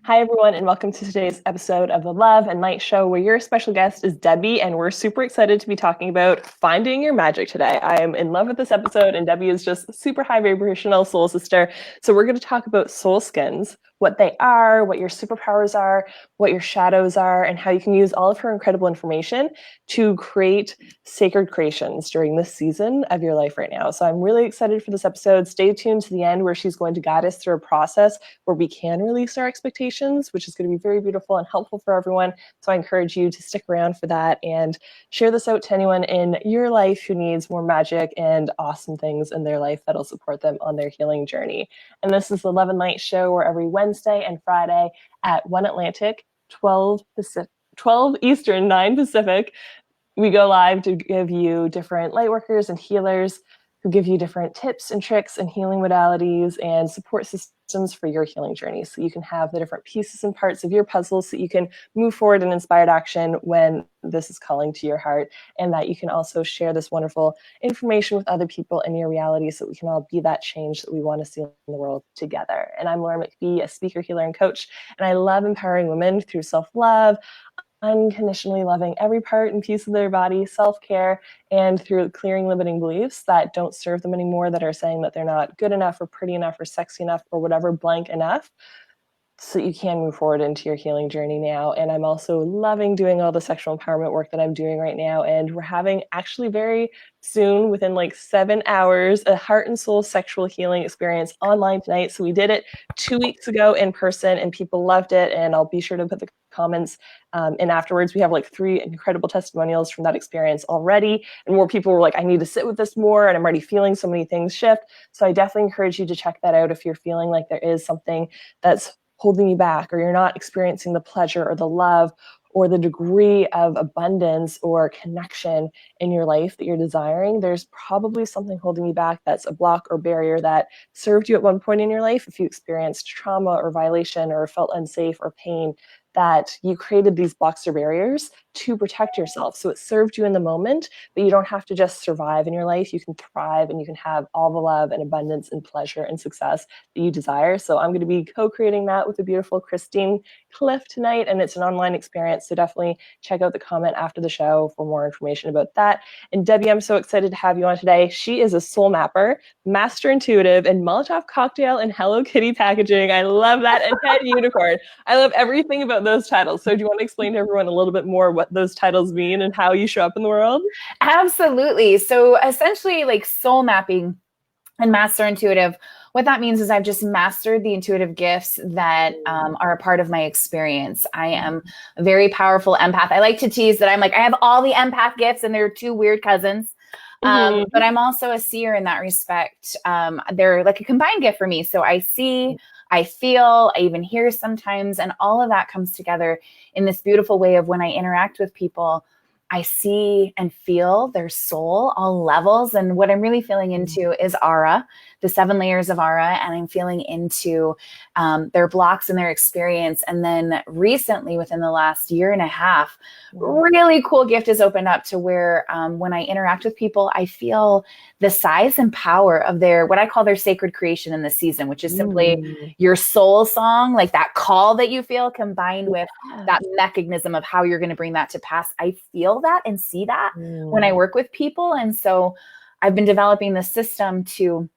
Hi, everyone, and welcome to today's episode of the Love and Light Show, where your special guest is Debbie, and we're super excited to be talking about finding your magic today. I am in love with this episode, and Debbie is just super high vibrational soul sister. So we're going to talk about soul skins, what they are, what your superpowers are, what your shadows are, and how you can use all of her incredible information to create sacred creations during this season of your life right now. So I'm really excited for this episode. Stay tuned to the end, where she's going to guide us through a process where we can release our expectations, which is going to be very beautiful and helpful for everyone. So I encourage you to stick around for that and share this out to anyone in your life who needs more magic and awesome things in their life that'll support them on their healing journey. And this is the Love and Light Show, where every Wednesday and Friday at 1 Atlantic, 12 Eastern, 9 Pacific, we go live to give you different light workers and healers who give you different tips and tricks and healing modalities and support systems for your healing journey. So you can have the different pieces and parts of your puzzle so you can move forward in inspired action when this is calling to your heart, and that you can also share this wonderful information with other people in your reality so we can all be that change that we want to see in the world together. And I'm Laura McPhee, a speaker, healer, and coach, and I love empowering women through self-love, unconditionally loving every part and piece of their body, self-care, and through clearing limiting beliefs that don't serve them anymore, that are saying that they're not good enough or pretty enough or sexy enough or whatever blank enough, so you can move forward into your healing journey now. And I'm also loving doing all the sexual empowerment work that I'm doing right now. And we're having actually very soon, within like 7 hours, a heart and soul sexual healing experience online tonight. So we did it 2 weeks ago in person and people loved it. And I'll be sure to put the comments in afterwards. We have like 3 incredible testimonials from that experience already. And more people were like, I need to sit with this more, and I'm already feeling so many things shift. So I definitely encourage you to check that out if you're feeling like there is something that's holding you back, or you're not experiencing the pleasure or the love or the degree of abundance or connection in your life that you're desiring. There's probably something holding you back that's a block or barrier that served you at one point in your life. If you experienced trauma or violation or felt unsafe or pain, that you created these blocks or barriers to protect yourself. So it served you in the moment, but you don't have to just survive in your life. You can thrive and you can have all the love and abundance and pleasure and success that you desire. So I'm going to be co-creating that with the beautiful Christine Cliff tonight, and it's an online experience. So definitely check out the comment after the show for more information about that. And Debbie, I'm so excited to have you on today. She is a soul mapper, master intuitive, and Molotov cocktail and Hello Kitty packaging. I love that. And head unicorn. I love everything about those titles. So do you want to explain to everyone a little bit more what those titles mean and how you show up in the world? Absolutely. So essentially, like soul mapping and master intuitive, what that means is I've just mastered the intuitive gifts that are a part of my experience. I am a very powerful empath. I like to tease that I'm like, I have all the empath gifts and they're 2 weird cousins. But I'm also a seer in that respect. They're like a combined gift for me. So I see, I feel, I even hear sometimes, and all of that comes together in this beautiful way of when I interact with people, I see and feel their soul, all levels. And what I'm really feeling into is aura, the 7 layers of aura. And I'm feeling into their blocks and their experience. And then recently, within the last 1.5 years, really cool gift has opened up to where when I interact with people, I feel the size and power of their, what I call their sacred creation in the season, which is simply your soul song, like that call that you feel combined with that mechanism of how you're going to bring that to pass. I feel that and see that when I work with people. And so I've been developing this system to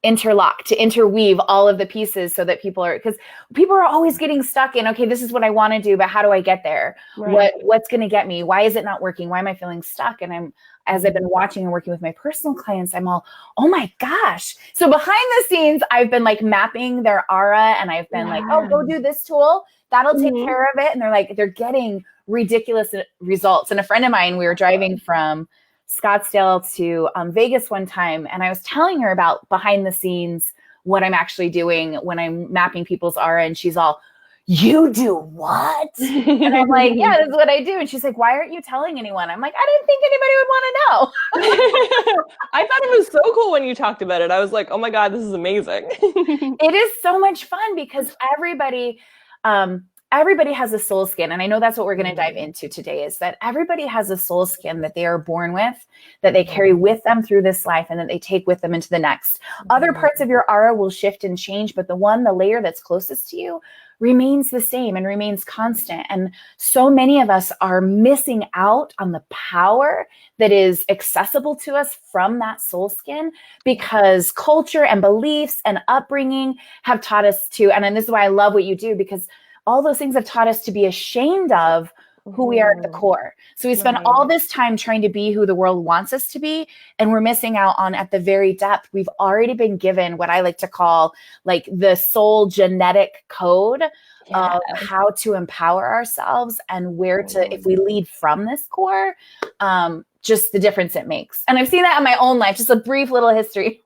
interlock, to interweave all of the pieces so that people are, because people are always getting stuck in, okay, this is what I want to do, but how do I get there? Right. What's going to get me? Why is it not working? Why am I feeling stuck? And as I've been watching and working with my personal clients, I'm all, oh my gosh. So behind the scenes, I've been like mapping their aura, and I've been like, oh, go do this tool. That'll take care of it. And they're getting ridiculous results. And a friend of mine, we were driving from Scottsdale to Vegas one time, and I was telling her about behind the scenes what I'm actually doing when I'm mapping people's aura, and she's all, you do what? And I'm like, yeah, this is what I do. And she's like, why aren't you telling anyone? I'm like, I didn't think anybody would want to know. I thought it was so cool when you talked about it. I was like, oh my God, this is amazing. It is so much fun because everybody, everybody has a soul skin. And I know that's what we're going to dive into today, is that everybody has a soul skin that they are born with, that they carry with them through this life, and that they take with them into the next. Other parts of your aura will shift and change, but the layer that's closest to you remains the same and remains constant. And so many of us are missing out on the power that is accessible to us from that soul skin, because culture and beliefs and upbringing have taught us to, and this is why I love what you do, because all those things have taught us to be ashamed of who we are at the core. So we spend all this time trying to be who the world wants us to be, and we're missing out on, at the very depth, we've already been given what I like to call like the soul genetic code of how to empower ourselves, and where to, if we lead from this core, just the difference it makes. And I've seen that in my own life, just a brief little history.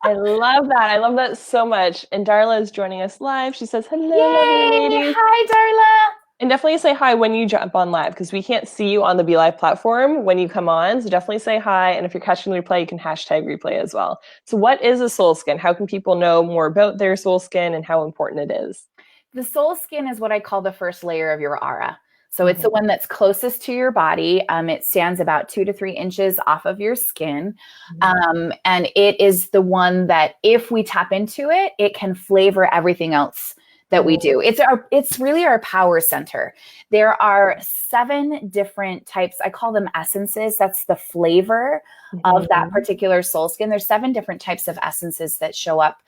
I love that. I love that so much. And Darla is joining us live. She says, hello, lovely ladies. Hi, Darla. And definitely say hi when you jump on live, because we can't see you on the Be Live platform when you come on. So definitely say hi. And if you're catching the replay, you can hashtag replay as well. So what is a soul skin? How can people know more about their soul skin and how important it is? The soul skin is what I call the first layer of your aura. So it's the one that's closest to your body. It stands about 2 to 3 inches off of your skin. And it is the one that, if we tap into it, it can flavor everything else that we do. It's really our power center. There are 7 different types. I call them essences. That's the flavor of that particular soul skin. There's 7 different types of essences that show up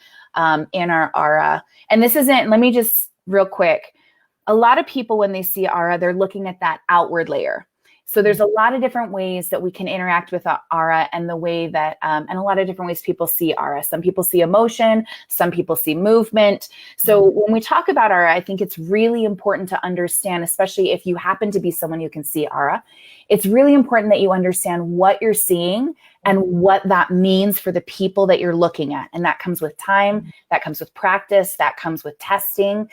in our aura. And this isn't, let me just real quick. A lot of people, when they see aura, they're looking at that outward layer. So there's a lot of different ways that we can interact with aura, and the way that, and a lot of different ways people see aura. Some people see emotion, some people see movement. So when we talk about aura, I think it's really important to understand, especially if you happen to be someone who can see aura, it's really important that you understand what you're seeing and what that means for the people that you're looking at. And that comes with time, that comes with practice, that comes with testing.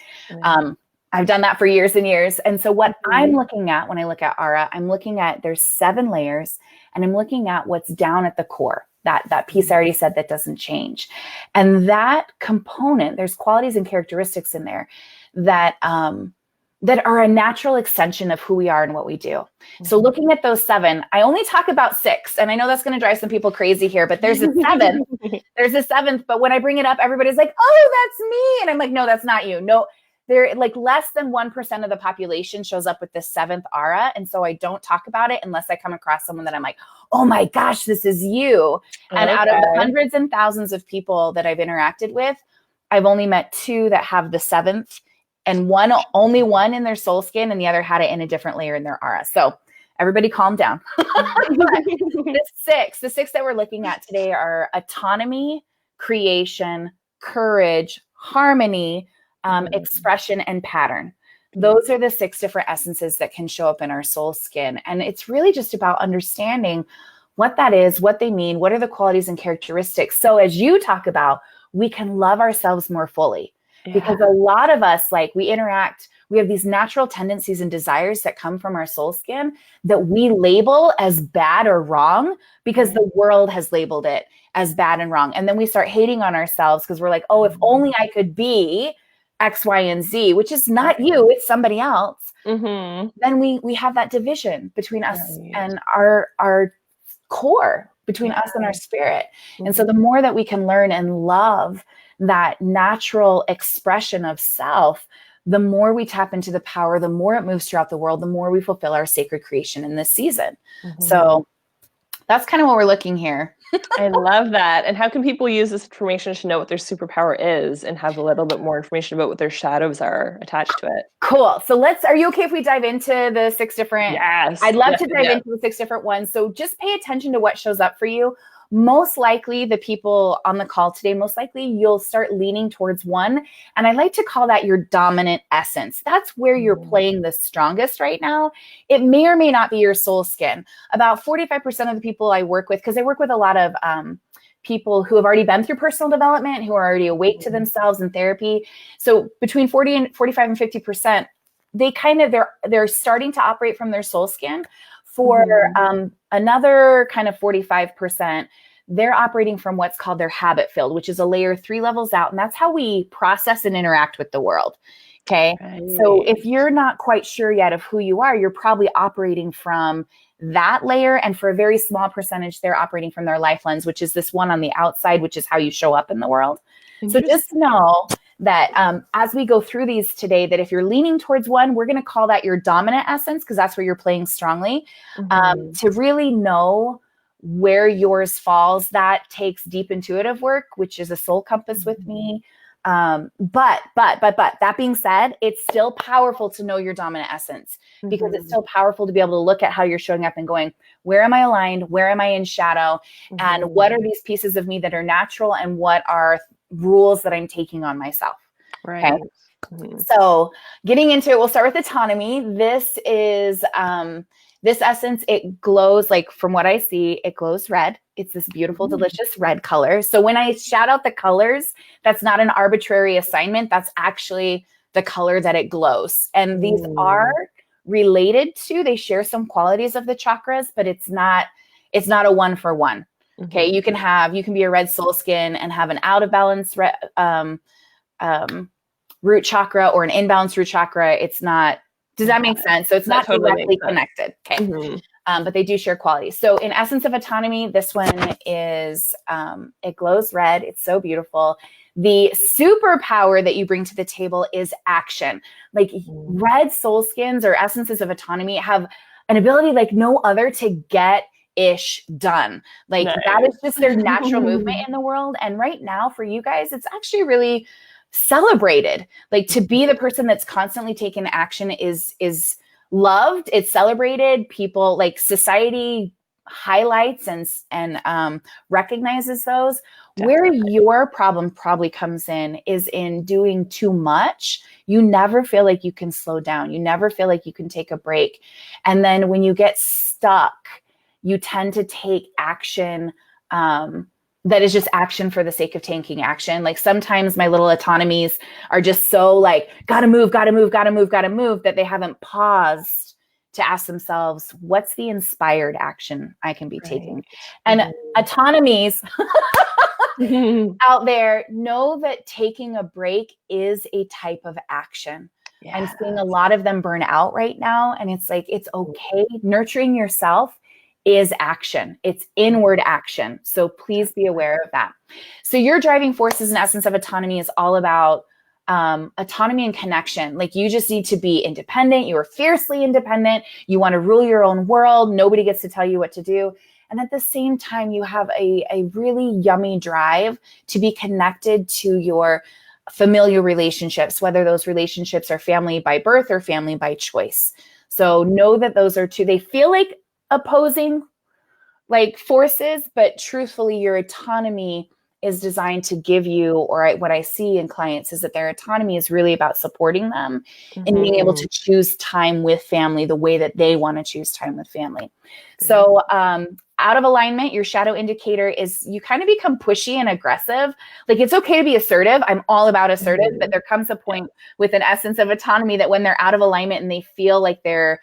I've done that for years and years. And so what I'm looking at when I look at aura, I'm looking at, there's 7 layers, and I'm looking at what's down at the core, that piece I already said that doesn't change. And that component, there's qualities and characteristics in there that, that are a natural extension of who we are and what we do. So looking at those 7, I only talk about 6, and I know that's going to drive some people crazy here, but there's a 7th. There's a 7th, but when I bring it up, everybody's like, oh, that's me. And I'm like, no, that's not you. No. They're like less than 1% of the population shows up with this 7th aura. And so I don't talk about it unless I come across someone that I'm like, oh my gosh, this is you. And out of the hundreds and thousands of people that I've interacted with, I've only met 2 that have the 7th, and only one in their soul skin, and the other had it in a different layer in their aura. So everybody calm down. The 6 that we're looking at today are autonomy, creation, courage, harmony, expression, and pattern. Those are the 6 different essences that can show up in our soul skin. And it's really just about understanding what that is, what they mean, what are the qualities and characteristics. So as you talk about, we can love ourselves more fully. Because a lot of us, like, we have these natural tendencies and desires that come from our soul skin that we label as bad or wrong because the world has labeled it as bad and wrong. And then we start hating on ourselves because we're like, oh, if only I could be X, Y, and Z, which is not you, it's somebody else. Then we have that division between us and our core, between us and our spirit. And so the more that we can learn and love that natural expression of self, the more we tap into the power, the more it moves throughout the world, the more we fulfill our sacred creation in this season. So that's kind of what we're looking here. I love that. And how can people use this information to know what their superpower is and have a little bit more information about what their shadows are attached to it? Cool. So are you okay if we dive into the 6 different? Yes. I'd love to dive into the 6 different ones. So just pay attention to what shows up for you. Most likely the people on the call today, most likely you'll start leaning towards one. And I like to call that your dominant essence. That's where you're playing the strongest right now. It may or may not be your soul skin. About 45% of the people I work with, because I work with a lot of people who have already been through personal development, who are already awake to themselves in therapy. So between 45 and 50%, they're starting to operate from their soul skin. For another kind of 45%, they're operating from what's called their habit field, which is a layer 3 levels out. And that's how we process and interact with the world. Okay. Right. So if you're not quite sure yet of who you are, you're probably operating from that layer. And for a very small percentage, they're operating from their life lens, which is this one on the outside, which is how you show up in the world. So just know that as we go through these today, that if you're leaning towards one, we're going to call that your dominant essence, because that's where you're playing strongly. To really know where yours falls, that takes deep intuitive work, which is a soul compass with me. But that being said, it's still powerful to know your dominant essence, because it's still powerful to be able to look at how you're showing up and going, where am I aligned? Where am I in shadow? And what are these pieces of me that are natural? And what are rules that I'm taking on myself? Right. Okay. So getting into it, we'll start with autonomy. This is, this essence, it glows, like from what I see, it glows red. It's this beautiful, delicious red color. So when I shout out the colors, that's not an arbitrary assignment. That's actually the color that it glows. And these are related to, they share some qualities of the chakras, but it's not a one for one. Okay. You can be a red soul skin and have an out of balance root chakra or an imbalanced root chakra. It's not, does that make sense? So it's not directly connected. Okay. But they do share qualities. So in Essence of Autonomy, this one is, it glows red. It's so beautiful. The superpower that you bring to the table is action. Like red soul skins or essences of autonomy have an ability like no other to get ish done. Like that is just their natural movement in the world. And right now for you guys, it's actually really celebrated. Like to be the person that's constantly taking action is loved. It's celebrated. People, like society highlights and recognizes those. Where your problem probably comes in is in doing too much. You never feel like you can slow down. You never feel like you can take a break. And then when you get stuck, you tend to take action that is just action for the sake of taking action. Like sometimes my little autonomies are just so like, gotta move, that they haven't paused to ask themselves, what's the inspired action I can be taking? And autonomies out there know that taking a break is a type of action. I'm seeing a lot of them burn out right now. And it's like, it's okay. Nurturing yourself is action. It's inward action. So please be aware of that. So your driving forces and essence of autonomy is all about autonomy and connection. Like you just need to be independent. You are fiercely independent. You want to rule your own world. Nobody gets to tell you what to do. And at the same time, you have a really yummy drive to be connected to your familial relationships, whether those relationships are family by birth or family by choice. So know that those are two. They feel like opposing like forces, but truthfully, your autonomy is designed to give you, or what I see in clients is that their autonomy is really about supporting them and being able to choose time with family the way that they want to choose time with family. So out of alignment, your shadow indicator is you kind of become pushy and aggressive. Like it's okay to be assertive. I'm all about assertive, but there comes a point with an essence of autonomy that when they're out of alignment and they feel like their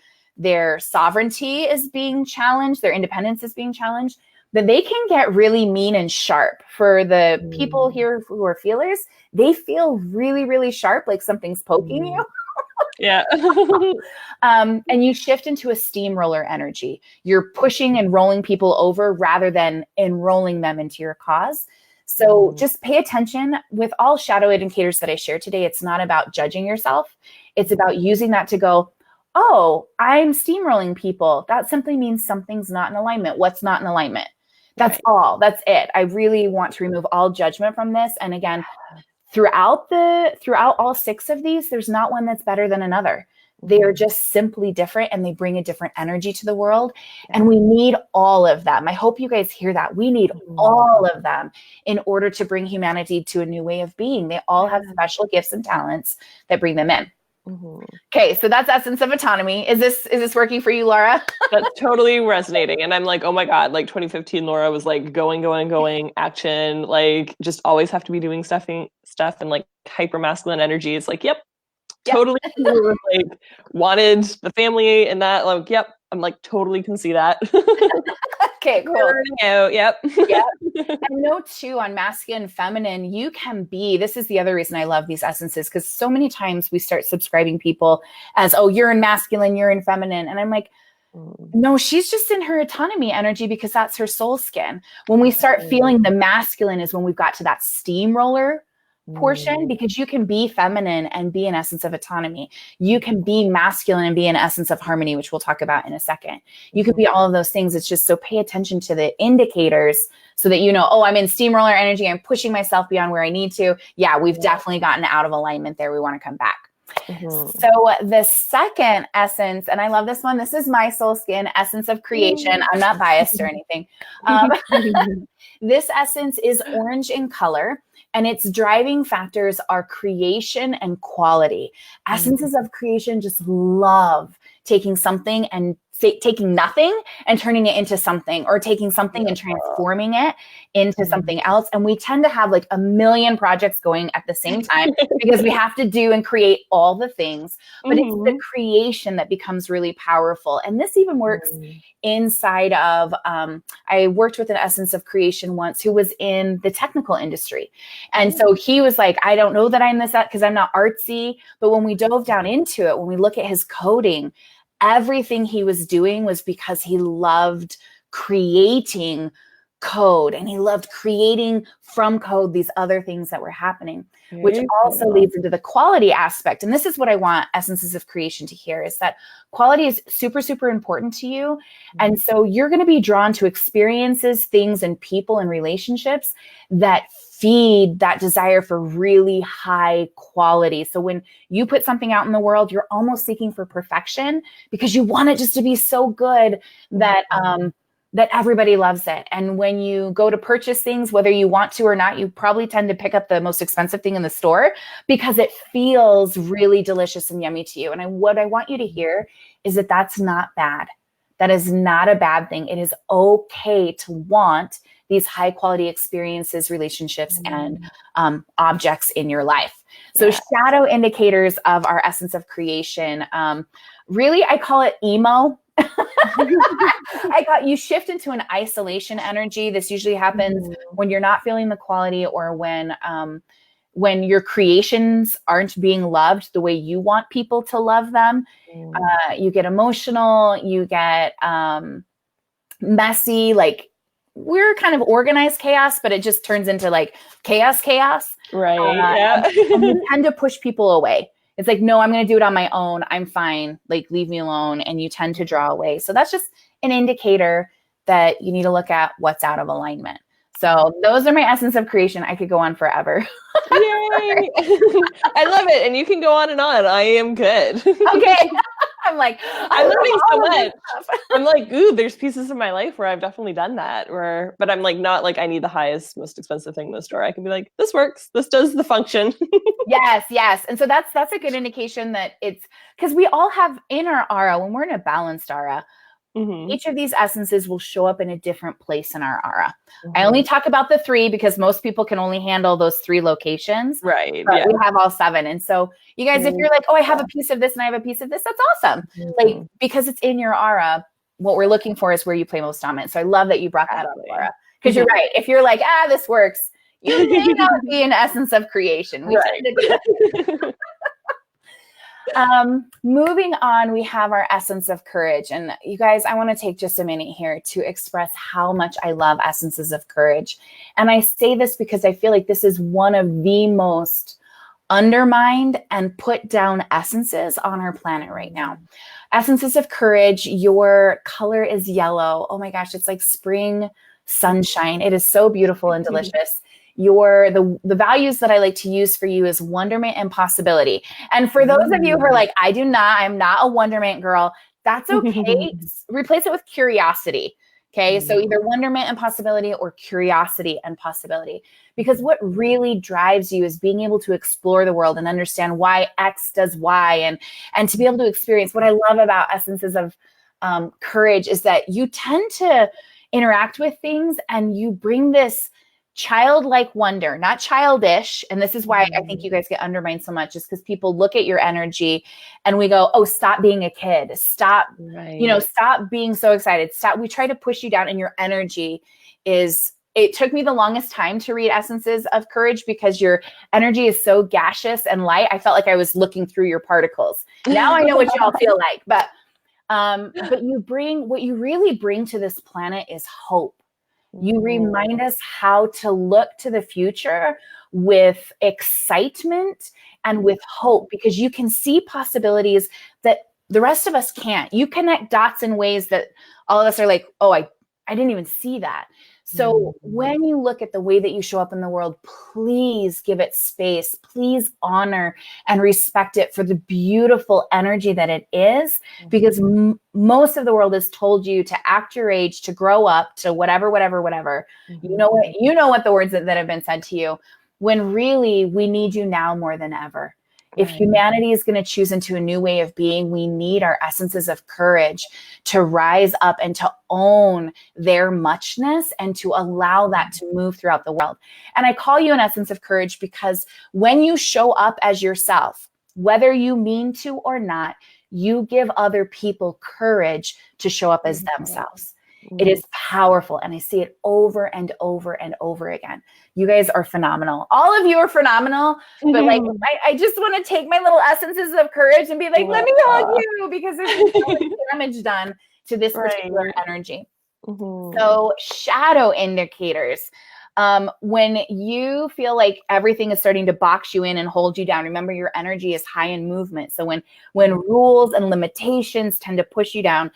sovereignty is being challenged, their independence is being challenged, then they can get really mean and sharp. For the people here who are feelers, they feel really, really sharp, like something's poking you. And you shift into a steamroller energy. You're pushing and rolling people over rather than enrolling them into your cause. So just pay attention. With all shadow indicators that I share today, it's not about judging yourself. It's about using that to go, oh, I'm steamrolling people. That simply means something's not in alignment. What's not in alignment? That's all. That's it. I really want to remove all judgment from this. And again, throughout all 6 of these, there's not one that's better than another. They are just simply different and they bring a different energy to the world. And we need all of them. I hope you guys hear that. We need all of them in order to bring humanity to a new way of being. They all have special gifts and talents that bring them in. Okay, so that's essence of autonomy. Is this working for you, Laura? That's totally resonating. And I'm like, oh my God, like 2015 Laura was like going, action, like just always have to be doing stuff and like hyper masculine energy. It's like, totally like wanted the family and that, like, I'm like totally can see that. Okay, cool. Burning out. Yep. Yeah. And note too, on masculine and feminine, you can be, this is the other reason I love these essences, because so many times we start subscribing people as, oh, you're in masculine, you're in feminine. And I'm like, no, she's just in her autonomy energy because that's her soul skin. When we start feeling the masculine is when we've got to that steamroller portion, because you can be feminine and be an essence of autonomy. You can be masculine and be an essence of harmony, which we'll talk about in a second. You could be all of those things. It's just so pay attention to the indicators so that you know, oh, I'm in steamroller energy. I'm pushing myself beyond where I need to. Yeah, we've definitely gotten out of alignment there. We want to come back. So the second essence, and I love this one, this is my soul skin, essence of creation. I'm not biased or anything. This essence is orange in color, and its driving factors are creation and quality. Essences of creation just love taking something and taking nothing and turning it into something, or taking something and transforming it into something else. And we tend to have like a million projects going at the same time because we have to do and create all the things, but it's the creation that becomes really powerful. And this even works inside of, I worked with an essence of creation once who was in the technical industry. And so he was like, I don't know that I'm this, because I'm not artsy. But when we dove down into it, when we look at his coding, everything he was doing was because he loved creating code, and he loved creating from code these other things that were happening, which also leads into the quality aspect. And this is what I want essences of creation to hear, is that quality is super, super important to you. And so you're going to be drawn to experiences, things, and people and relationships that feed that desire for really high quality. So when you put something out in the world, you're almost seeking for perfection because you want it just to be so good that that everybody loves it. And when you go to purchase things, whether you want to or not, you probably tend to pick up the most expensive thing in the store because it feels really delicious and yummy to you. And what I want you to hear is that that's not bad. That is not a bad thing. It is okay to want these high quality experiences, relationships, and objects in your life. So shadow indicators of our essence of creation. Really, I call it emo. You shift into an isolation energy. This usually happens when you're not feeling the quality, or when your creations aren't being loved the way you want people to love them. You get emotional, you get messy, like we're kind of organized chaos, but it just turns into like chaos. Right. And you tend to push people away. It's like, no, I'm going to do it on my own. I'm fine. Like, leave me alone. And you tend to draw away. So that's just an indicator that you need to look at what's out of alignment. So those are my essence of creation. I could go on forever. Yay! I love it. And you can go on and on. I am good. Okay. I'm like, I'm learning so much. I'm like, ooh, there's pieces of my life where I've definitely done that. But I'm like, not like I need the highest, most expensive thing in the store. I can be like, this works. This does the function. Yes. And so that's a good indication that it's because we all have in our aura, when we're in a balanced aura, each of these essences will show up in a different place in our aura. I only talk about the 3 because most people can only handle those 3 locations. Right. But we have all 7. And so you guys, if you're like, oh, I have a piece of this and I have a piece of this, that's awesome. Like, because it's in your aura, what we're looking for is where you play most dominant. So I love that you brought that up, Laura. Because you're right. If you're like, this works, you may not be an essence of creation. We tend to do that. Moving on, we have our essence of courage. And you guys, I want to take just a minute here to express how much I love essences of courage. And I say this because I feel like this is one of the most undermined and put down essences on our planet right now. Essences of courage, your color is yellow. Oh my gosh, it's like spring sunshine. It is so beautiful and delicious. The values that I like to use for you is wonderment and possibility. And for those of you who are like, I'm not a wonderment girl, that's okay. Replace it with curiosity. Okay. So either wonderment and possibility or curiosity and possibility, because what really drives you is being able to explore the world and understand why X does Y, and to be able to experience. What I love about essences of courage is that you tend to interact with things and you bring this childlike wonder, not childish. And this is why I think you guys get undermined so much, is because people look at your energy and we go, oh, stop being a kid. Stop, stop being so excited. Stop. We try to push you down, and your energy is, it took me the longest time to read Essences of Courage because your energy is so gaseous and light. I felt like I was looking through your particles. Now I know what y'all feel like, but what you really bring to this planet is hope. You remind us how to look to the future with excitement and with hope, because you can see possibilities that the rest of us can't. You connect dots in ways that all of us are like, oh, I didn't even see that. So when you look at the way that you show up in the world, please give it space. Please honor and respect it for the beautiful energy that it is, because most of the world has told you to act your age, to grow up, to whatever. You know what the words that have been said to you, when really we need you now more than ever. If humanity is going to choose into a new way of being, we need our essences of courage to rise up and to own their muchness and to allow that to move throughout the world. And I call you an essence of courage because when you show up as yourself, whether you mean to or not, you give other people courage to show up as themselves. It is powerful. And I see it over and over and over again. You guys are phenomenal. All of you are phenomenal. But like, I just want to take my little essences of courage and be like, let me hug you, because there's so much damage done to this particular energy. So shadow indicators. When you feel like everything is starting to box you in and hold you down, remember your energy is high in movement. So when rules and limitations tend to push you down,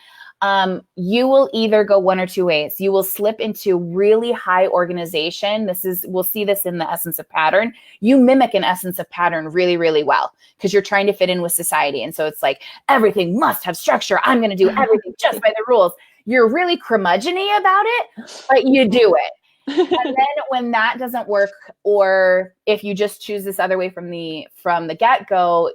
you will either go one or two ways. You will slip into really high organization. We'll see this in the essence of pattern. You mimic an essence of pattern really, really well because you're trying to fit in with society. And so it's like, everything must have structure. I'm going to do everything just by the rules. You're really curmudgeon-y about it, but you do it. And then when that doesn't work, or if you just choose this other way from the get-go,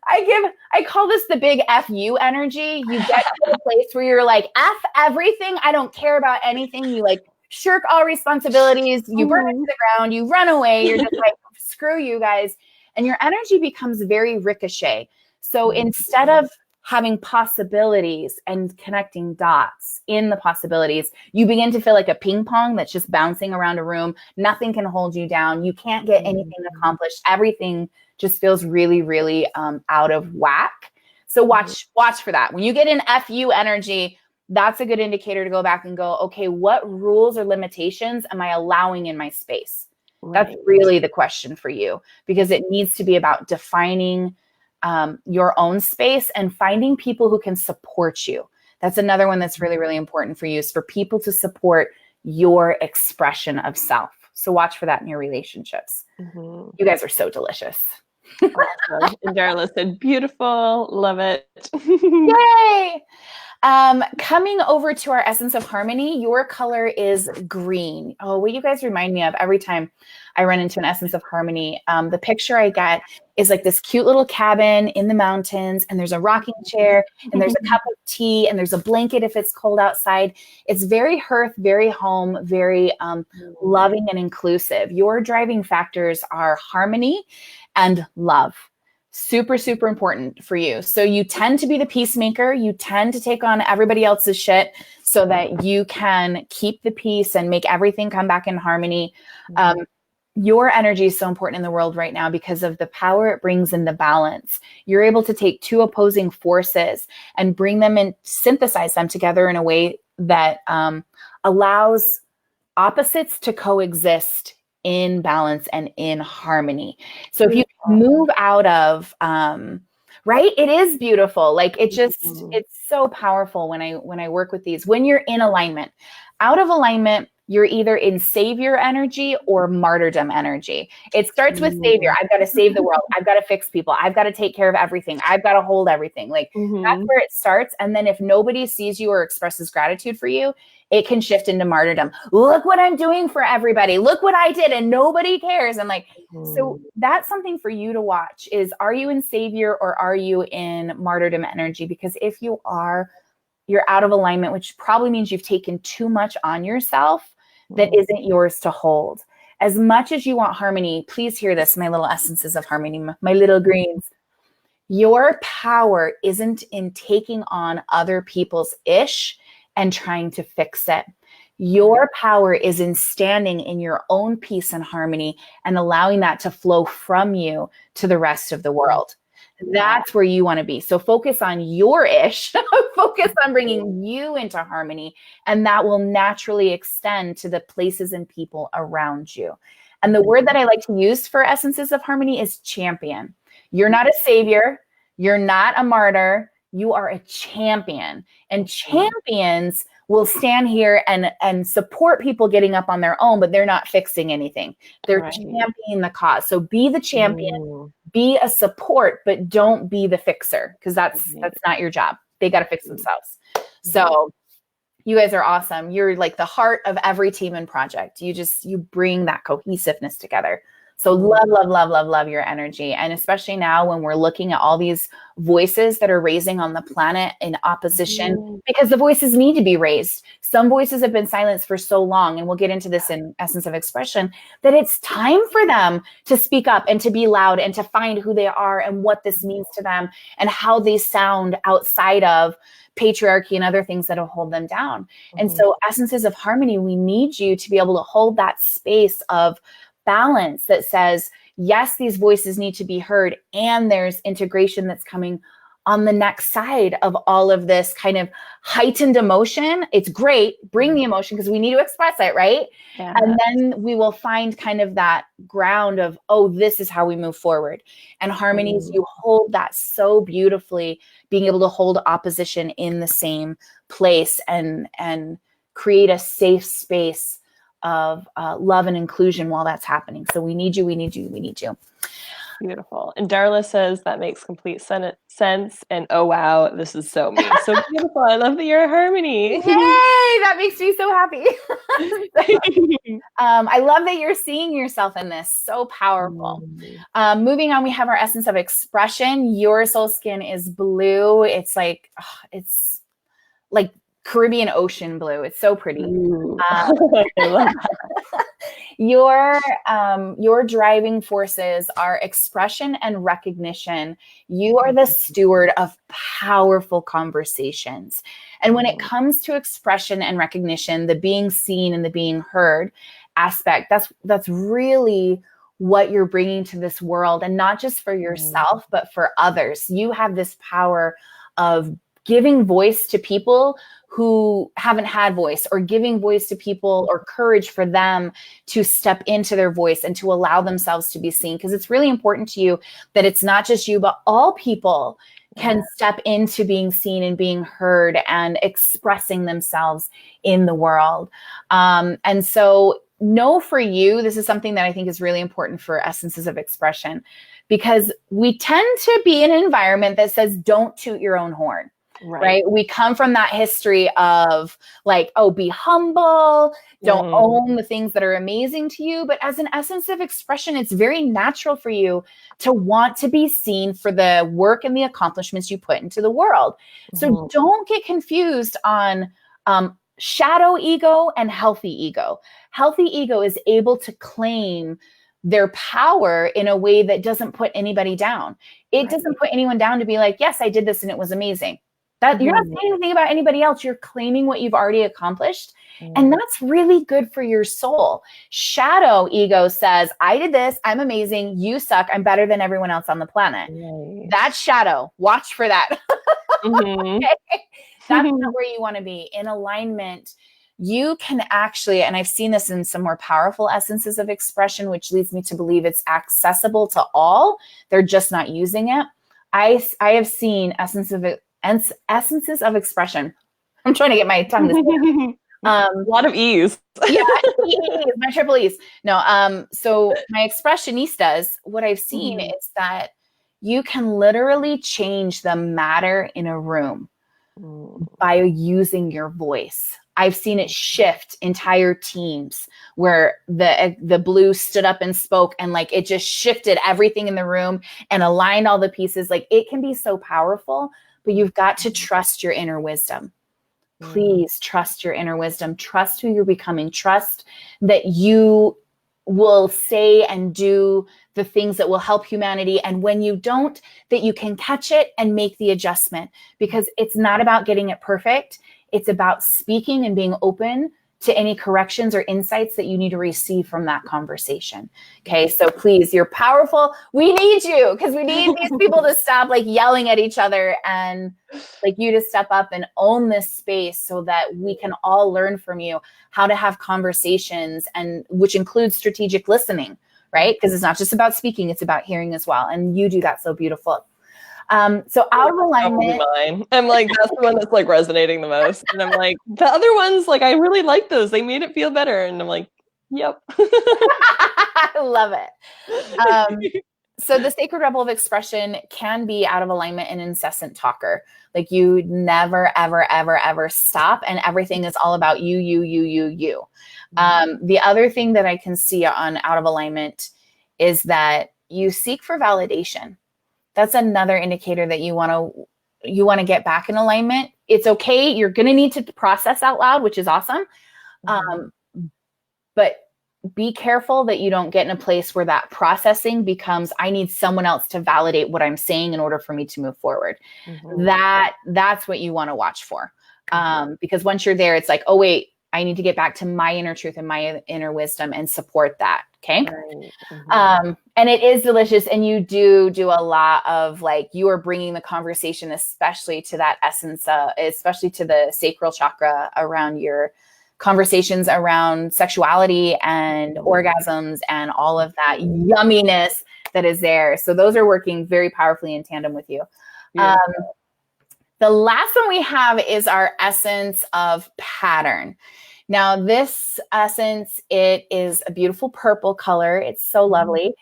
I call this the big F you energy. You get to a place where you're like, F everything. I don't care about anything. You like shirk all responsibilities. You burn it to the ground. You run away. You're just like, screw you guys. And your energy becomes very ricochet. So instead of having possibilities and connecting dots in the possibilities, you begin to feel like a ping pong that's just bouncing around a room. Nothing can hold you down. You can't get anything accomplished. Everything just feels really, really out of whack. So watch for that. When you get an FU energy, that's a good indicator to go back and go, okay, what rules or limitations am I allowing in my space? That's really the question for you, because it needs to be about defining your own space and finding people who can support you. That's another one that's really, really important for you, is for people to support your expression of self. So watch for that in your relationships. You guys are so delicious. Awesome. And Darla said, beautiful. Love it. Yay. Coming over to our essence of harmony, your color is green. Oh, what you guys remind me of every time I run into an essence of harmony. The picture I get is like this cute little cabin in the mountains, and there's a rocking chair, and there's a cup of tea, and there's a blanket if it's cold outside. It's very hearth, very home, very loving and inclusive. Your driving factors are harmony and love. Super, super important for you. So you tend to be the peacemaker. You tend to take on everybody else's shit so that you can keep the peace and make everything come back in harmony. Your energy is so important in the world right now because of the power it brings in the balance. You're able to take two opposing forces and bring them and synthesize them together in a way that allows opposites to coexist in balance and in harmony. So if you move out of, right, it is beautiful. Like it just, it's so powerful when I work with these. When you're in alignment, out of alignment, you're either in savior energy or martyrdom energy. It starts with savior. I've got to save the world. I've got to fix people. I've got to take care of everything. I've got to hold everything. Like that's where it starts. And then if nobody sees you or expresses gratitude for you, it can shift into martyrdom. Look what I'm doing for everybody. Look what I did, and nobody cares. And like, so that's something for you to watch is, are you in savior or are you in martyrdom energy? Because if you are, you're out of alignment, which probably means you've taken too much on yourself that isn't yours to hold. As much as you want harmony, please hear this, my little essences of harmony, my little greens. Your power isn't in taking on other people's ish and trying to fix it. Your power is in standing in your own peace and harmony and allowing that to flow from you to the rest of the world. That's where you want to be. So focus on your ish, focus on bringing you into harmony, and that will naturally extend to the places and people around you. And the word that I like to use for essences of harmony is champion. You're not a savior. You're not a martyr. You are a champion. And champions will stand here and support people getting up on their own, but they're not fixing anything. They're championing the cause. So be the champion, be a support, but don't be the fixer, because that's not your job. They got to fix themselves. So you guys are awesome. You're like the heart of every team and project. You bring that cohesiveness together. So love your energy. And especially now when we're looking at all these voices that are raising on the planet in opposition, because the voices need to be raised. Some voices have been silenced for so long, and we'll get into this in Essence of Expression, that it's time for them to speak up and to be loud and to find who they are and what this means to them and how they sound outside of patriarchy and other things that will hold them down. And so essences of harmony, we need you to be able to hold that space of balance that says, yes, these voices need to be heard, and there's integration that's coming on the next side of all of this kind of heightened emotion. It's great. Bring the emotion, because we need to express it, right? Yeah. And then we will find kind of that ground of, oh, this is how we move forward. And harmonies, you hold that so beautifully, being able to hold opposition in the same place and create a safe space of love and inclusion while that's happening. So we need you. Beautiful. And Darla says that makes complete sense. And oh, wow, this is so me. So beautiful. I love that you're a harmony. Yay! That makes me so happy. I love that you're seeing yourself in this. So powerful. Moving on, we have our essence of expression. Your soul skin is blue. It's like Caribbean ocean blue. It's so pretty. I love that. Your driving forces are expression and recognition. You are the steward of powerful conversations. And when it comes to expression and recognition, the being seen and the being heard aspect, that's really what you're bringing to this world, and not just for yourself, but for others. You have this power of giving voice to people who haven't had voice, or giving voice to people, or courage for them to step into their voice and to allow themselves to be seen. Because it's really important to you that it's not just you, but all people can step into being seen and being heard and expressing themselves in the world. And so know for you, this is something that I think is really important for essences of expression, because we tend to be in an environment that says, don't toot your own horn. Right. We come from that history of like, oh, be humble, don't own the things that are amazing to you. But as an essence of expression, it's very natural for you to want to be seen for the work and the accomplishments you put into the world. So don't get confused on shadow ego and healthy ego. Healthy ego is able to claim their power in a way that doesn't put anybody down. It doesn't put anyone down to be like, yes, I did this and it was amazing. That you're not saying anything about anybody else. You're claiming what you've already accomplished. And that's really good for your soul. Shadow ego says, I did this. I'm amazing. You suck. I'm better than everyone else on the planet. That's shadow. Watch for that. Okay? That's not where you want to be. In alignment, you can actually, and I've seen this in some more powerful essences of expression, which leads me to believe it's accessible to all. They're just not using it. I have seen essences of expression. I'm trying to get my tongue to say a lot of E's. Yeah, my triple E's. No, so my expressionistas, what I've seen is that you can literally change the matter in a room by using your voice. I've seen it shift entire teams where the blue stood up and spoke, and like it just shifted everything in the room and aligned all the pieces. Like it can be so powerful, but you've got to trust your inner wisdom. Please trust your inner wisdom. Trust who you're becoming. Trust that you will say and do the things that will help humanity. And when you don't, that you can catch it and make the adjustment, because it's not about getting it perfect. It's about speaking and being open to any corrections or insights that you need to receive from that conversation. Okay. So please, you're powerful. We need you, because we need these people to stop like yelling at each other, and like you to step up and own this space so that we can all learn from you how to have conversations, and which includes strategic listening, right? Because it's not just about speaking, it's about hearing as well. And you do that so beautiful. So out of alignment, mine. I'm like, that's the one that's like resonating the most. And I'm like, the other ones, like, I really like those. They made it feel better. And I'm like, yep. I love it. So the sacred rebel of expression can be out of alignment and incessant talker. Like you never, ever, ever, ever stop. And everything is all about you, you, you, you, you. The other thing that I can see on out of alignment is that you seek for validation. That's another indicator that you want to get back in alignment. It's okay. You're going to need to process out loud, which is awesome. But be careful that you don't get in a place where that processing becomes, I need someone else to validate what I'm saying in order for me to move forward. That's what you want to watch for. Because once you're there, it's like, oh, wait, I need to get back to my inner truth and my inner wisdom and support that. Okay. And it is delicious. And you do a lot of like, you are bringing the conversation, especially to that essence, especially to the sacral chakra, around your conversations around sexuality and orgasms and all of that yumminess that is there. So those are working very powerfully in tandem with you. The last one we have is our essence of pattern. Now, this essence, it is a beautiful purple color. It's so lovely.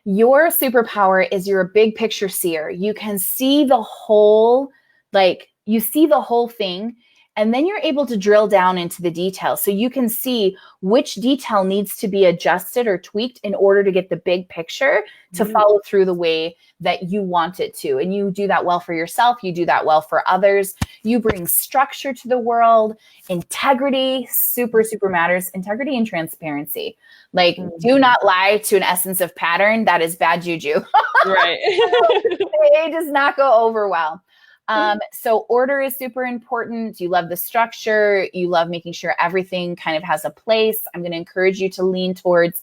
Your superpower is you're a big picture seer. You can see the whole, like you see the whole thing, and then you're able to drill down into the details. So you can see which detail needs to be adjusted or tweaked in order to get the big picture to follow through the way that you want it to. And you do that well for yourself. You do that well for others. You bring structure to the world. Integrity, super, super matters. Integrity and transparency. Like, do not lie to an essence of pattern. That is bad juju. Right. It does not go over well. So order is super important. You love the structure. You love making sure everything kind of has a place. I'm going to encourage you to lean towards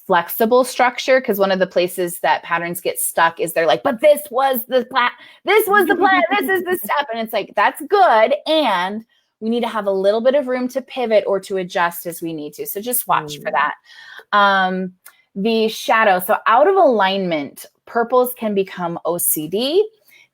flexible structure, because one of the places that patterns get stuck is they're like, but this was the plan. This was the plan. This is the step. And it's like, that's good. And we need to have a little bit of room to pivot or to adjust as we need to. So just watch for that. The shadow. So out of alignment, purples can become OCD.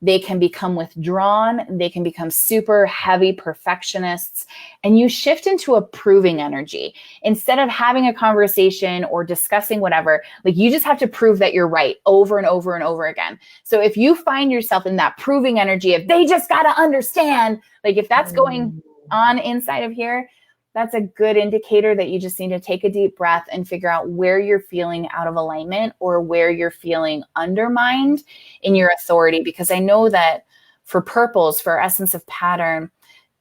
They can become withdrawn. They can become super heavy perfectionists. And you shift into a proving energy. Instead of having a conversation or discussing whatever, like you just have to prove that you're right over and over and over again. So if you find yourself in that proving energy of they just got to understand, like if that's going on inside of here, that's a good indicator that you just need to take a deep breath and figure out where you're feeling out of alignment or where you're feeling undermined in your authority. Because I know that for purples, for our essence of pattern,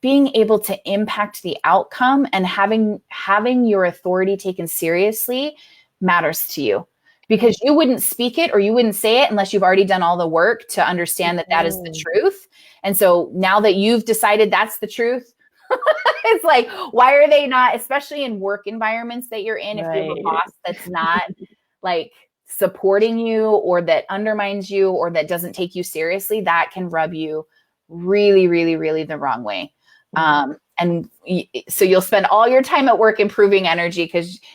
being able to impact the outcome and having your authority taken seriously matters to you, because you wouldn't speak it or you wouldn't say it unless you've already done all the work to understand that that is the truth. And so now that you've decided that's the truth, it's like, why are they not, especially in work environments that you're in, if you have a boss that's not like supporting you or that undermines you or that doesn't take you seriously, that can rub you really, really, really the wrong way. So you'll spend all your time at work improving energy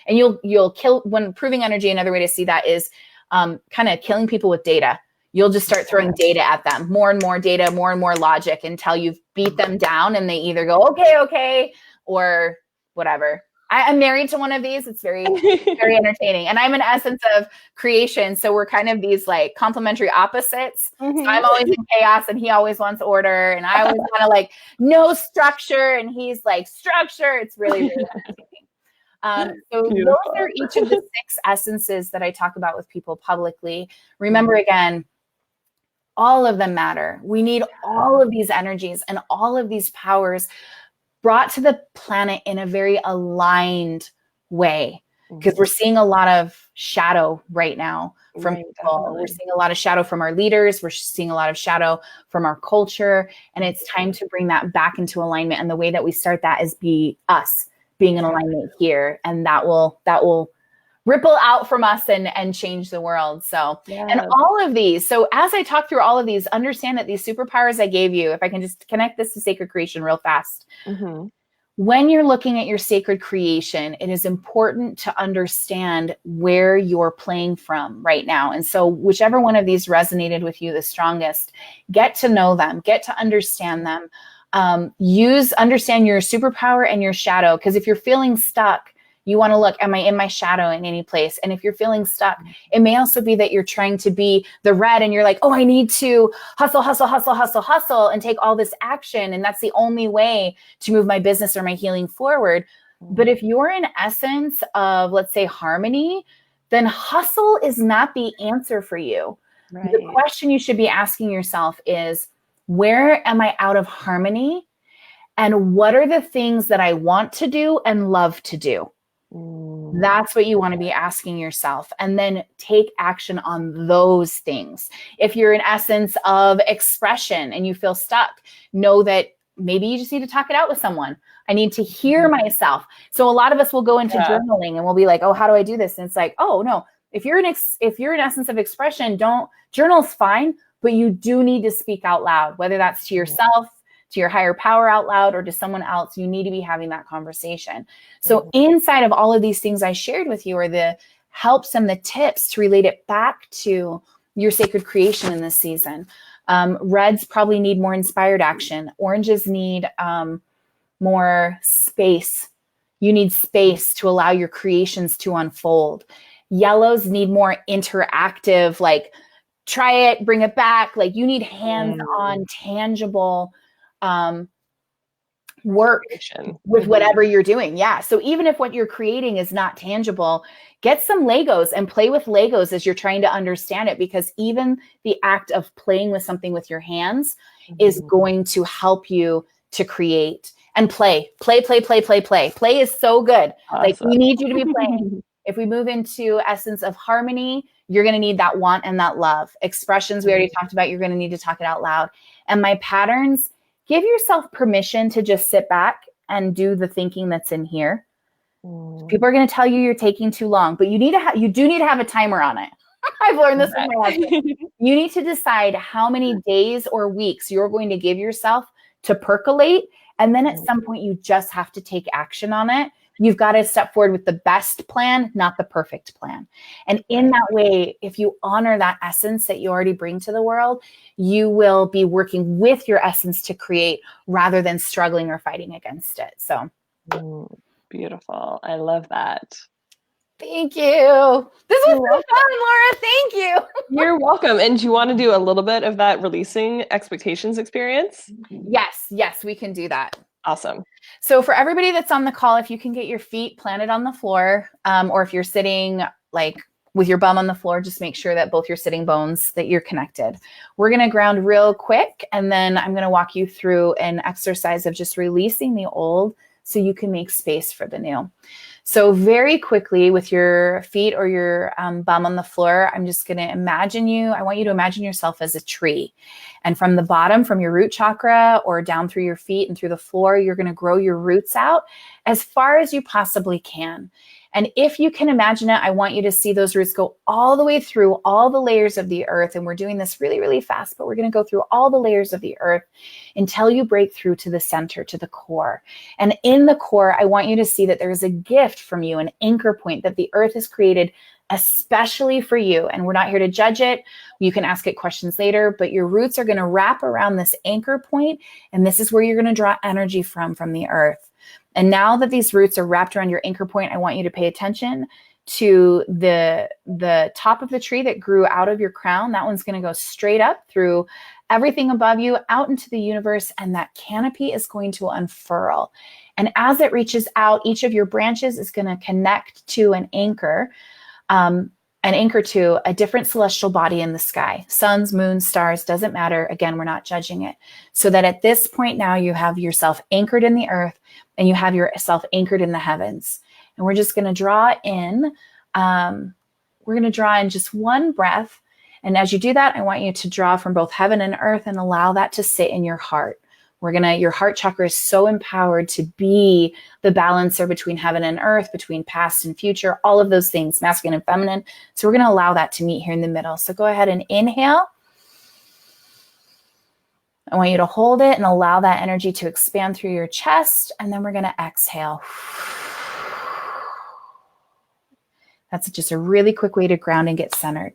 and you'll kill, when proving energy, another way to see that is kind of killing people with data. You'll just start throwing data at them, more and more data, more and more logic until you've beat them down and they either go, okay, or whatever. I'm married to one of these. It's very, very entertaining. And I'm an essence of creation. So we're kind of these like complementary opposites. So I'm always in chaos and he always wants order. And I always kind of like no structure. And he's like structure. It's really, really entertaining. So those are each of the 6 essences that I talk about with people publicly. Remember again, all of them matter. We need all of these energies and all of these powers. brought to the planet in a very aligned way, because we're seeing a lot of shadow right now from people. Definitely. We're seeing a lot of shadow from our leaders. We're seeing a lot of shadow from our culture. And it's time to bring that back into alignment. And the way that we start that is be us being in alignment here. And that will ripple out from us and change the world. So, and all of these. So as I talk through all of these, understand that these superpowers I gave you, if I can just connect this to sacred creation real fast. When you're looking at your sacred creation, it is important to understand where you're playing from right now. And so whichever one of these resonated with you the strongest, get to know them, get to understand them. Understand your superpower and your shadow. Because if you're feeling stuck, you want to look, am I in my shadow in any place? And if you're feeling stuck, it may also be that you're trying to be the red and you're like, oh, I need to hustle, and take all this action. And that's the only way to move my business or my healing forward. But if you're in essence of, let's say, harmony, then hustle is not the answer for you. The question you should be asking yourself is, where am I out of harmony? And what are the things that I want to do and love to do? That's what you want to be asking yourself, and then take action on those things. If you're in essence of expression and you feel stuck, know that maybe you just need to talk it out with someone. I need to hear myself. So a lot of us will go into journaling and we'll be like, oh, how do I do this? And it's like, oh no, if you're in essence of expression, journal's fine, but you do need to speak out loud, whether that's to yourself, to your higher power out loud, or to someone else. You need to be having that conversation. So inside of all of these things I shared with you are the helps and the tips to relate it back to your sacred creation in this season. Reds probably need more inspired action. Oranges need more space. You need space to allow your creations to unfold. Yellows need more interactive, like try it, bring it back. Like you need hands-on, tangible work with whatever you're doing. Yeah. So even if what you're creating is not tangible, get some Legos and play with Legos as you're trying to understand it, because even the act of playing with something with your hands is going to help you to create and play. Play is so good. Awesome. Like we need you to be playing. If we move into essence of harmony, you're going to need that want and that love. Expressions, we already talked about, you're going to need to talk it out loud. And my patterns, give yourself permission to just sit back and do the thinking that's in here. People are going to tell you you're taking too long, but you do need to have a timer on it. I've learned this from my husband. You need to decide how many days or weeks you're going to give yourself to percolate. And then at some point, you just have to take action on it. You've got to step forward with the best plan, not the perfect plan. And in that way, if you honor that essence that you already bring to the world, you will be working with your essence to create rather than struggling or fighting against it. So beautiful. I love that. Thank you. This was so fun, Laura. Thank you. You're welcome. And do you want to do a little bit of that releasing expectations experience? Yes, we can do that. Awesome. So for everybody that's on the call, if you can get your feet planted on the floor, or if you're sitting like with your bum on the floor, just make sure that both your sitting bones, that you're connected. We're going to ground real quick, and then I'm going to walk you through an exercise of just releasing the old so you can make space for the new. So very quickly with your feet or your bum on the floor, I'm just going to I want you to imagine yourself as a tree. And from the bottom, from your root chakra or down through your feet and through the floor, you're going to grow your roots out as far as you possibly can. And if you can imagine it, I want you to see those roots go all the way through all the layers of the earth. And we're doing this really, really fast, but we're going to go through all the layers of the earth until you break through to the center, to the core. And in the core, I want you to see that there is a gift from you, an anchor point that the earth has created especially for you. And we're not here to judge it. You can ask it questions later, but your roots are going to wrap around this anchor point. And this is where you're going to draw energy from the earth. And now that these roots are wrapped around your anchor point, I want you to pay attention to the top of the tree that grew out of your crown. That one's going to go straight up through everything above you out into the universe, and that canopy is going to unfurl. And as it reaches out, each of your branches is going to connect to an anchor. and anchor to a different celestial body in the sky. Suns, moons, stars, doesn't matter. Again, we're not judging it. So that at this point now you have yourself anchored in the earth and you have yourself anchored in the heavens. And we're just going to draw in, just one breath. And as you do that, I want you to draw from both heaven and earth and allow that to sit in your heart. Your heart chakra is so empowered to be the balancer between heaven and earth, between past and future, all of those things, masculine and feminine. So we're going to allow that to meet here in the middle. So go ahead and inhale. I want you to hold it and allow that energy to expand through your chest. And then we're going to exhale. That's just a really quick way to ground and get centered.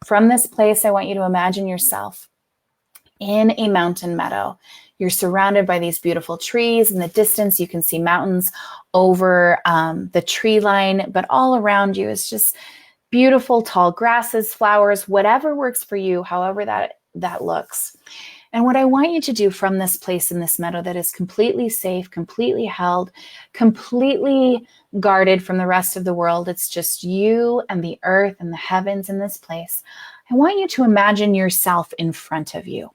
From this place, I want you to imagine yourself in a mountain meadow. You're surrounded by these beautiful trees. In the distance, you can see mountains over the tree line, but all around you is just beautiful, tall grasses, flowers, whatever works for you, however that looks. And what I want you to do from this place in this meadow that is completely safe, completely held, completely guarded from the rest of the world, it's just you and the earth and the heavens in this place. I want you to imagine yourself in front of you.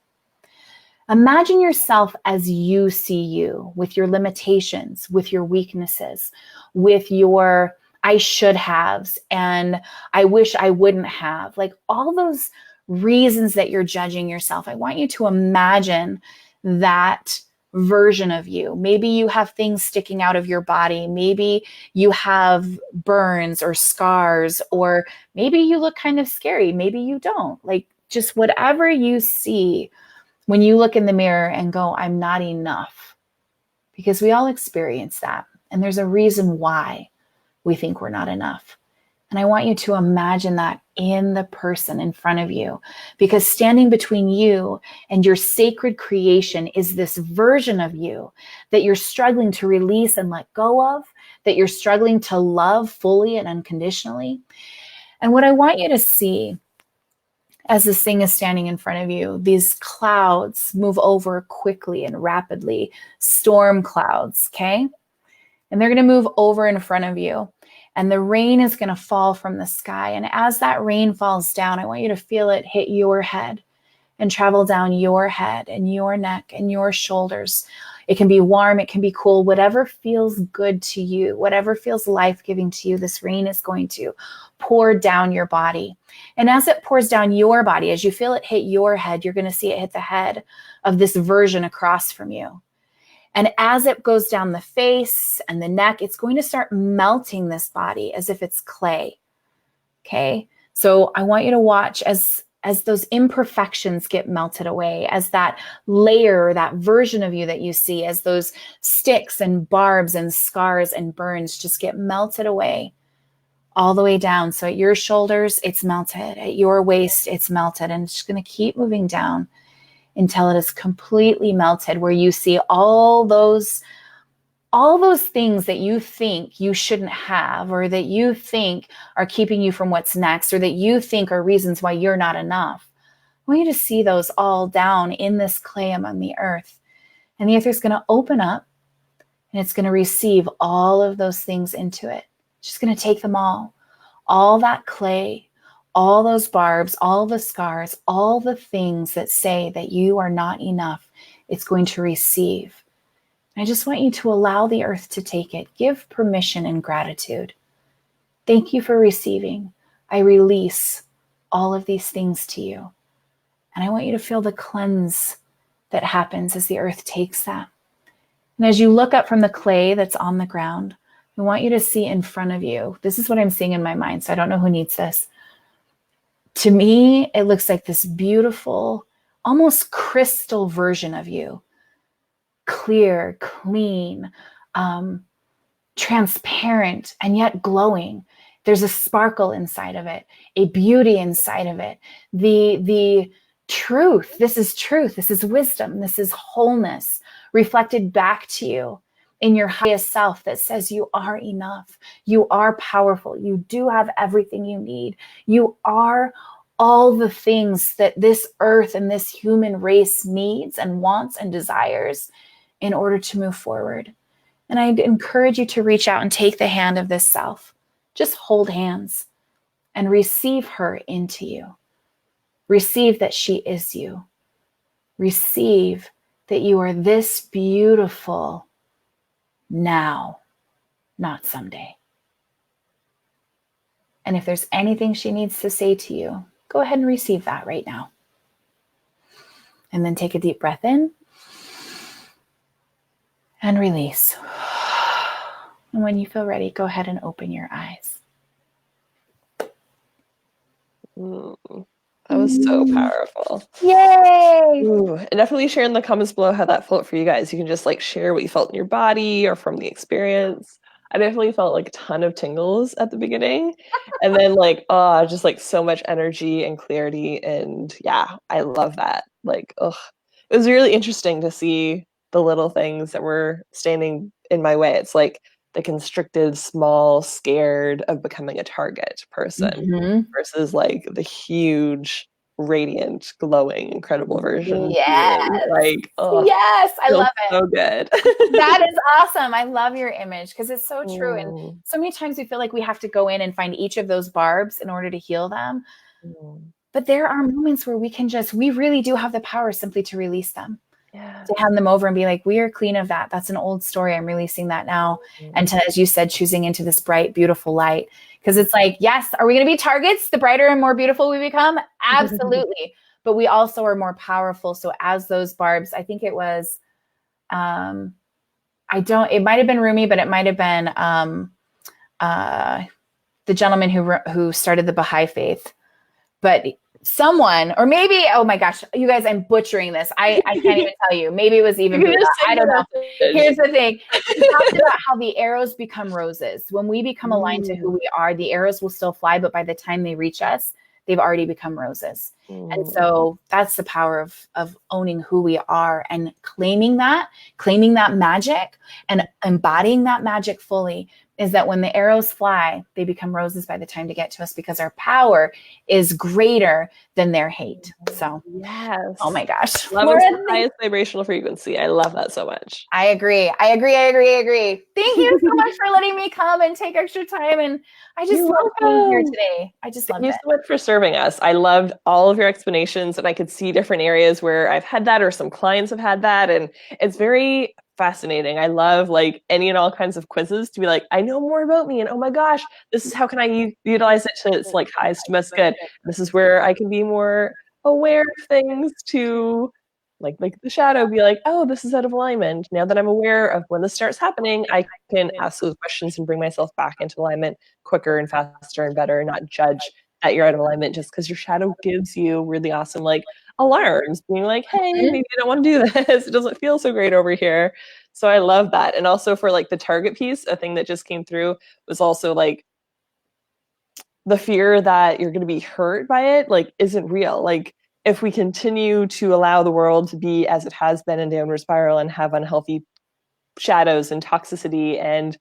Imagine yourself as you see you, with your limitations, with your weaknesses, with your I should haves and I wish I wouldn't have, like all those reasons that you're judging yourself. I want you to imagine that version of you. Maybe you have things sticking out of your body. Maybe you have burns or scars, or maybe you look kind of scary. Maybe you don't. Like just whatever you see when you look in the mirror and go, I'm not enough. Because we all experience that. And there's a reason why we think we're not enough. And I want you to imagine that in the person in front of you, because standing between you and your sacred creation is this version of you that you're struggling to release and let go of, that you're struggling to love fully and unconditionally. And what I want you to see as this thing is standing in front of you, these clouds move over quickly and rapidly, storm clouds, okay? And they're going to move over in front of you. And the rain is going to fall from the sky. And as that rain falls down, I want you to feel it hit your head and travel down your head and your neck and your shoulders. It can be warm, it can be cool, whatever feels good to you, whatever feels life-giving to you, this rain is going to pour down your body. And as it pours down your body, as you feel it hit your head, you're going to see it hit the head of this version across from you. And as it goes down the face and the neck, it's going to start melting this body as if it's clay. Okay. So I want you to watch as those imperfections get melted away, as that layer, that version of you that you see, as those sticks and barbs and scars and burns just get melted away all the way down. So at your shoulders, it's melted. At your waist, it's melted. And it's just going to keep moving down until it is completely melted, where you see all those things that you think you shouldn't have, or that you think are keeping you from what's next, or that you think are reasons why you're not enough. I want you to see those all down in this clay among the earth. And the earth is going to open up and it's going to receive all of those things into it. It's just going to take them all that clay, all those barbs, all the scars, all the things that say that you are not enough, it's going to receive. I just want you to allow the earth to take it. Give permission and gratitude. Thank you for receiving. I release all of these things to you. And I want you to feel the cleanse that happens as the earth takes that. And as you look up from the clay that's on the ground, I want you to see in front of you. This is what I'm seeing in my mind, so I don't know who needs this. To me, it looks like this beautiful, almost crystal version of you. Clear, clean, transparent, and yet glowing. There's a sparkle inside of it, a beauty inside of it. The truth, this is wisdom, this is wholeness reflected back to you in your highest self that says you are enough, you are powerful, you do have everything you need, you are all the things that this earth and this human race needs and wants and desires in order to move forward. And I'd encourage you to reach out and take the hand of this self. Just hold hands. and receive her into you. Receive that she is you. Receive that you are this beautiful now, not someday. And if there's anything she needs to say to you, go ahead and receive that right now. And then take a deep breath in and release. And when you feel ready, go ahead and open your eyes. That was so powerful. Yay! Ooh, and definitely share in the comments below how that felt for you guys. You can just like share what you felt in your body or from the experience. I definitely felt like a ton of tingles at the beginning. And then like, oh, just like so much energy and clarity. And yeah, I love that. Like, it was really interesting to see the little things that were standing in my way. It's like the constricted, small, scared of becoming a target person versus like the huge, radiant, glowing, incredible version. Yes. Like, yes, I love it. So good. That is awesome. I love your image because it's so true. And so many times we feel like we have to go in and find each of those barbs in order to heal them. But there are moments where we really do have the power simply to release them. Yeah. To hand them over and be like, we are clean of that. That's an old story. I'm releasing that now. And to, as you said, choosing into this bright, beautiful light. Because it's like, yes, are we going to be targets? The brighter and more beautiful we become? Absolutely. But we also are more powerful. So as those barbs, I think it was, it might have been Rumi, but it might have been the gentleman who started the Baha'i faith. But someone, or maybe, oh my gosh, you guys, I'm butchering this. I can't even tell you. Maybe it was even Buddha. I don't know. Here's the thing. We talked about how the arrows become roses. When we become aligned to who we are, the arrows will still fly, but by the time they reach us, they've already become roses. And so that's the power of owning who we are and claiming that magic and embodying that magic fully, is that when the arrows fly, they become roses by the time to get to us, because our power is greater than their hate. So, yes. Oh my gosh. Love is the highest vibrational frequency. I love that so much. I agree. Thank you so much for letting me come and take extra time. And I just love being here today. I just love it. Thank you so much for serving us. I loved all of your explanations, and I could see different areas where I've had that or some clients have had that. And it's very fascinating. I love like any and all kinds of quizzes to be like, I know more about me, and oh my gosh, this is how can I utilize it to its like highest to most good. This is where I can be more aware of things to like the shadow, be like, oh, this is out of alignment. Now that I'm aware of when this starts happening, I can ask those questions and bring myself back into alignment quicker and faster and better, and not judge that you're out of alignment just because your shadow gives you really awesome like alarms, being like, hey, maybe I don't want to do this. It doesn't feel so great over here. So I love that. And also for like the target piece, a thing that just came through was also like the fear that you're going to be hurt by it, like, isn't real. Like, if we continue to allow the world to be as it has been in downward spiral and have unhealthy shadows and toxicity and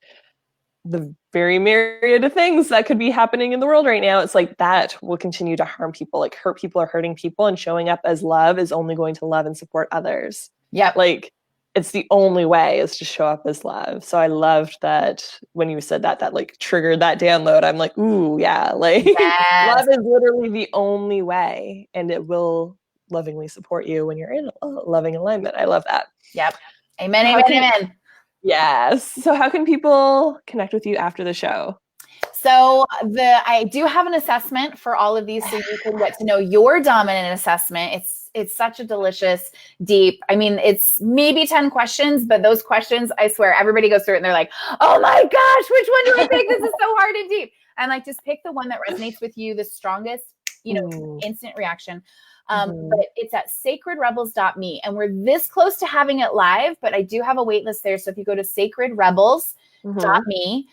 the very myriad of things that could be happening in the world right now, it's like that will continue to harm people. Like, hurt people are hurting people, and showing up as love is only going to love and support others. Yeah. Like, it's the only way is to show up as love. So I loved that when you said that like triggered that download. I'm like, ooh, yeah, like love is literally the only way, and it will lovingly support you when you're in loving alignment. I love that. Yep. Amen. Amen. Yes. So how can people connect with you after the show? So I do have an assessment for all of these, so you can get to know your dominant assessment. It's such a delicious, deep, I mean, it's maybe 10 questions, but those questions, I swear, everybody goes through it and they're like, oh my gosh, which one do I pick? This is so hard and deep. And like, just pick the one that resonates with you the strongest, instant reaction. But it's at sacredrebels.me, and we're this close to having it live, but I do have a wait list there. So if you go to sacredrebels.me,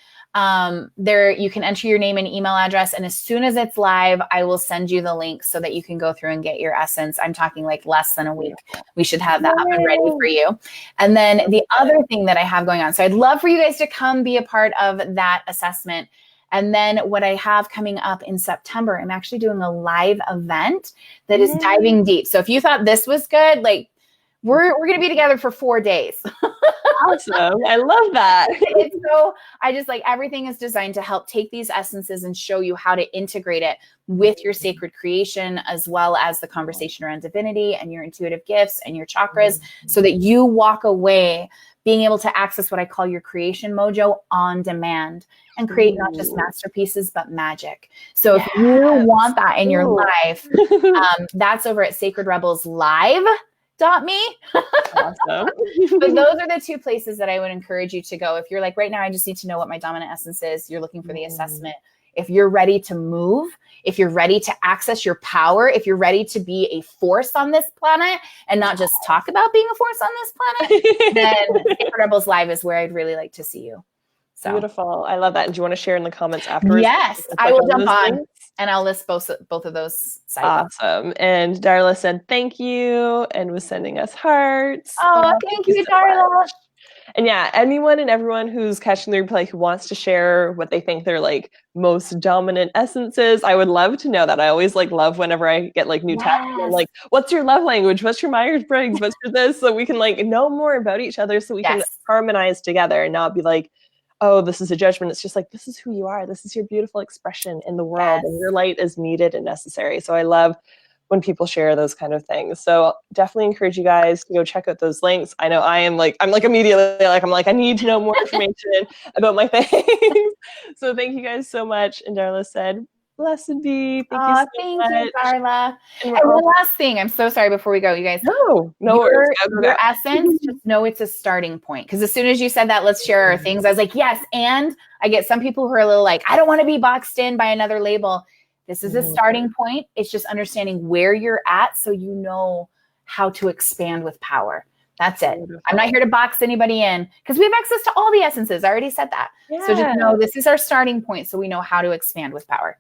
there you can enter your name and email address, and as soon as it's live, I will send you the link so that you can go through and get your essence. I'm talking like less than a week. We should have that up and ready for you. And then the other thing that I have going on, so I'd love for you guys to come be a part of that assessment. And then what I have coming up in September, I'm actually doing a live event that is diving deep. So if you thought this was good, like we're going to be together for 4 days. Awesome. I love that. It's so, I just like, everything is designed to help take these essences and show you how to integrate it with your sacred creation, as well as the conversation around divinity and your intuitive gifts and your chakras, so that you walk away being able to access what I call your creation mojo on demand and create not just masterpieces, but magic. So if you want that in your life, that's over at Sacred Rebels Live.me. Awesome. But those are the two places that I would encourage you to go. If you're like, right now, I just need to know what my dominant essence is. You're looking for the assessment. If you're ready to move, if you're ready to access your power, if you're ready to be a force on this planet and not just talk about being a force on this planet, then Sacred Rebels Live is where I'd really like to see you. So beautiful. I love that. And do you want to share in the comments afterwards? Yes, I will jump on and I'll list both of those sites. Awesome. And Darla said thank you and was sending us hearts. Oh, thank you, Darla. And yeah, anyone and everyone who's catching the replay who wants to share what they think their like most dominant essences, I would love to know that. I always like love whenever I get like new text. And I'm like, what's your love language? What's your Myers-Briggs? What's your this? So we can like know more about each other, so we can harmonize together and not be like, oh, this is a judgment. It's just like, this is who you are. This is your beautiful expression in the world, and your light is needed and necessary. So I love when people share those kind of things. So definitely encourage you guys to go check out those links. I know I'm like immediately like, I need to know more information about my things. So thank you guys so much. And Darla said, blessed be. Thank you, Darla. And one last thing, I'm so sorry before we go, you guys. No, your essence, just know it's a starting point. Because as soon as you said that, let's share our things, I was like, yes. And I get some people who are a little like, I don't want to be boxed in by another label. This is a starting point. It's just understanding where you're at so you know how to expand with power. That's it. I'm not here to box anybody in because we have access to all the essences. I already said that. So just know this is our starting point so we know how to expand with power.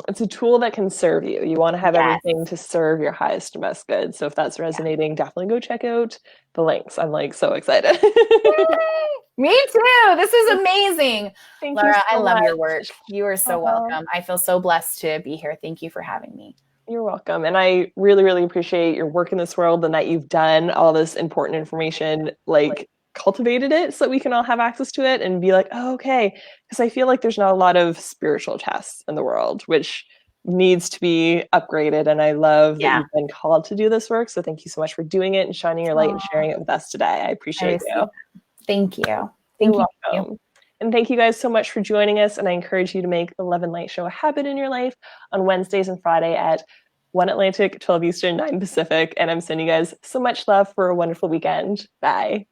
It's a tool that can serve you. You want to have everything to serve your highest and best good. So if that's resonating, definitely go check out the links. I'm like so excited. Me too. This is amazing. Thank Laura, you so I love much. your work. You are so welcome. I feel so blessed to be here. Thank you for having me. You're welcome. And I really, really appreciate your work in this world and that you've done all this important information, like cultivated it so that we can all have access to it and be like, oh, okay. Because I feel like there's not a lot of spiritual tests in the world, which needs to be upgraded. And I love that you've been called to do this work. So thank you so much for doing it and shining your light and sharing it with us today. I appreciate you. Thank you. You're welcome. And thank you guys so much for joining us. And I encourage you to make the Love and Light Show a habit in your life on Wednesdays and Friday at 1 Atlantic, 12 Eastern, 9 Pacific. And I'm sending you guys so much love for a wonderful weekend. Bye.